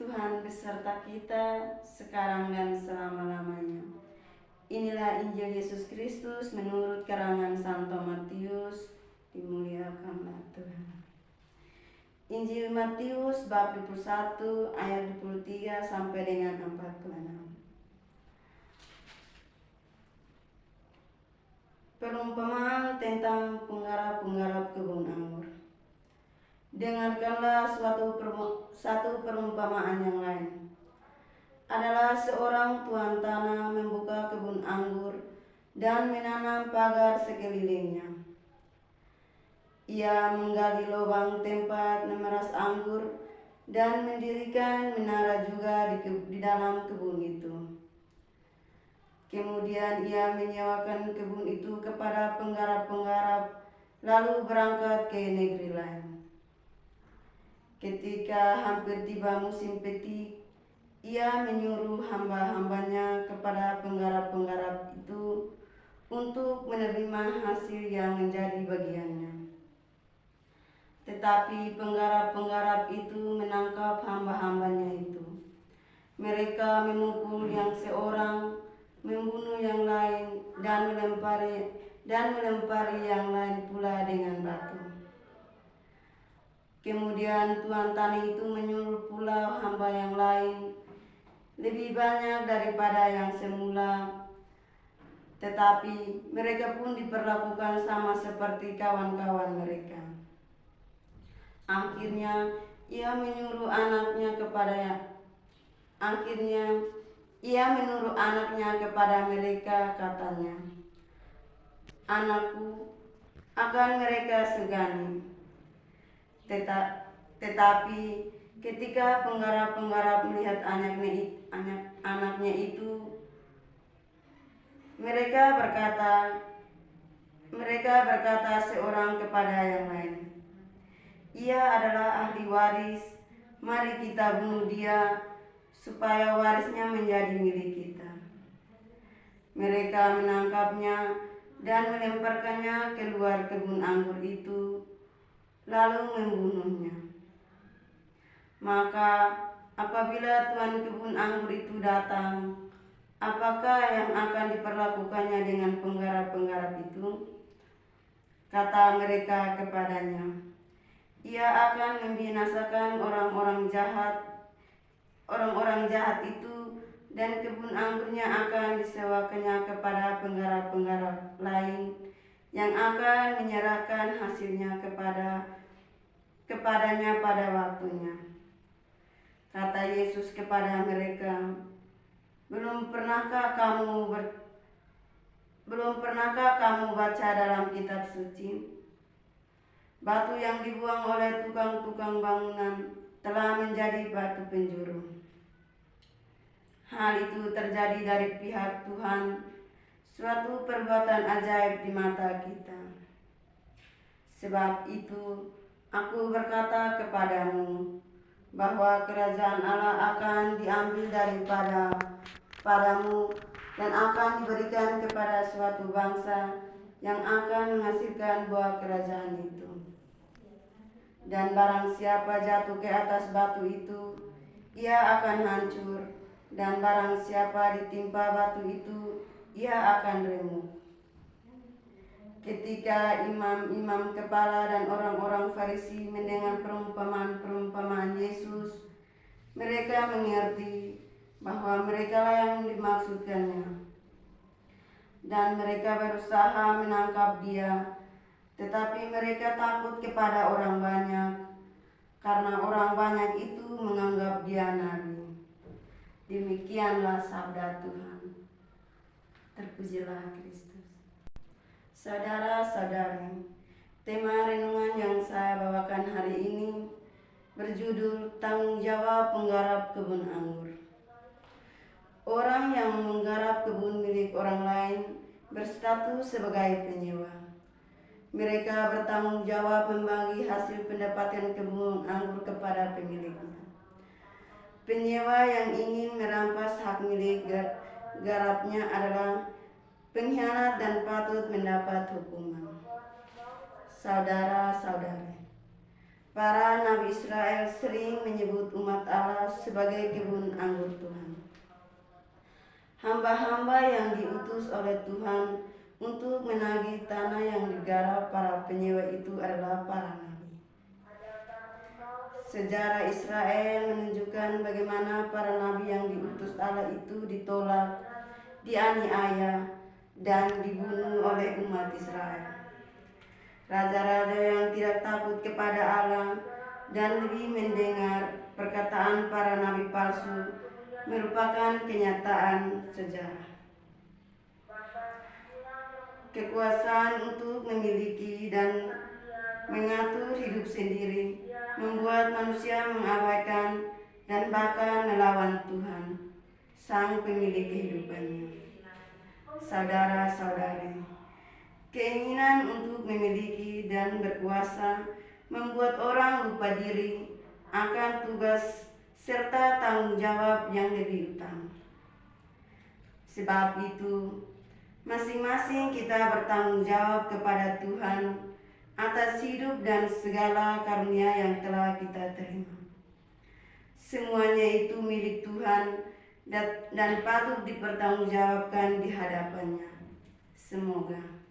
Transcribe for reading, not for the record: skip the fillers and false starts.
Tuhan beserta kita sekarang dan selama-lamanya. Inilah Injil Yesus Kristus menurut karangan Santo Matius. Dimuliakanlah Tuhan. Injil Matius bab 21 ayat 23 sampai dengan 46. Perumpamaan tentang penggarap-penggarap kebun anggur. Dengarkanlah satu perumpamaan yang lain. Adalah seorang tuan tanah membuka kebun anggur dan menanam pagar sekelilingnya. Ia menggali lubang tempat memeras anggur dan mendirikan menara juga di dalam kebun itu. Kemudian ia menyewakan kebun itu kepada penggarap-penggarap, lalu berangkat ke negeri lain. Ketika hampir tiba musim petik, ia menyuruh hamba-hambanya kepada penggarap-penggarap itu untuk menerima hasil yang menjadi bagiannya. Tetapi penggarap-penggarap itu menangkap hamba-hambanya itu. Mereka memukul yang seorang, membunuh yang lain, dan melempari yang lain pula dengan batu. Kemudian tuan tanah itu menyuruh pula hamba yang lain, lebih banyak daripada yang semula, tetapi mereka pun diperlakukan sama seperti kawan-kawan mereka. Akhirnya ia menyuruh anaknya kepada mereka, katanya, "Anakku, akan mereka segani." Tetapi ketika penggarap-penggarap melihat anaknya itu, mereka berkata seorang kepada yang lain, "Ia adalah ahli waris, mari kita bunuh dia, supaya warisnya menjadi milik kita." Mereka menangkapnya dan melemparkannya keluar kebun anggur itu, lalu membunuhnya. Maka apabila tuan kebun anggur itu datang, apakah yang akan diperlakukannya dengan penggarap-penggarap itu? Kata mereka kepadanya, "Ia akan membinasakan orang-orang jahat itu, dan kebun anggurnya akan disewakannya kepada penggarap-penggarap lain yang akan menyerahkan hasilnya kepadanya pada waktunya." Kata Yesus kepada mereka, Belum pernahkah kamu baca dalam kitab suci? Batu yang dibuang oleh tukang-tukang bangunan telah menjadi batu penjuru. Hal itu terjadi dari pihak Tuhan, suatu perbuatan ajaib di mata kita. Sebab itu aku berkata kepadamu, bahwa kerajaan Allah akan diambil padamu dan akan diberikan kepada suatu bangsa yang akan menghasilkan buah kerajaan itu. Dan barang siapa jatuh ke atas batu itu, ia akan hancur, dan barang siapa ditimpa batu itu, ia akan remuk. Ketika imam-imam kepala dan orang-orang Farisi mendengar perumpamaan Yesus, mereka mengerti bahwa merekalah yang dimaksudkannya. Dan mereka berusaha menangkap dia, tetapi mereka takut kepada orang banyak, karena orang banyak itu menganggap dia nabi. Demikianlah sabda Tuhan. Terpujilah Kristus. Saudara-saudari, tema renungan yang saya bawakan hari ini berjudul Tanggung Jawab Penggarap Kebun Anggur. Orang yang menggarap kebun milik orang lain berstatus sebagai penyewa. Mereka bertanggung jawab membagi hasil pendapatan kebun anggur kepada pemiliknya. Penyewa yang ingin merampas hak milik garapnya adalah pengkhianat dan patut mendapat hukuman. Saudara-saudari, Para nabi Israel sering menyebut umat Allah sebagai kebun anggur Tuhan. Hamba-hamba yang diutus oleh Tuhan untuk menagih tanah yang digarap para penyewa itu adalah para nabi. Sejarah Israel menunjukkan bagaimana para nabi yang diutus Allah itu ditolak, dianiaya, dan dibunuh oleh umat Israel. Raja-raja yang tidak takut kepada Allah dan lebih mendengar perkataan para nabi palsu merupakan kenyataan sejarah. Kekuasaan untuk memiliki dan mengatur hidup sendiri membuat manusia mengabaikan dan bahkan melawan Tuhan, Sang Pemilik kehidupannya. Saudara-saudari, keinginan untuk memiliki dan berkuasa membuat orang lupa diri akan tugas serta tanggung jawab yang lebih utama. Sebab itu, masing-masing kita bertanggung jawab kepada Tuhan atas hidup dan segala karunia yang telah kita terima. Semuanya itu milik Tuhan dan patut dipertanggungjawabkan di hadapannya. Semoga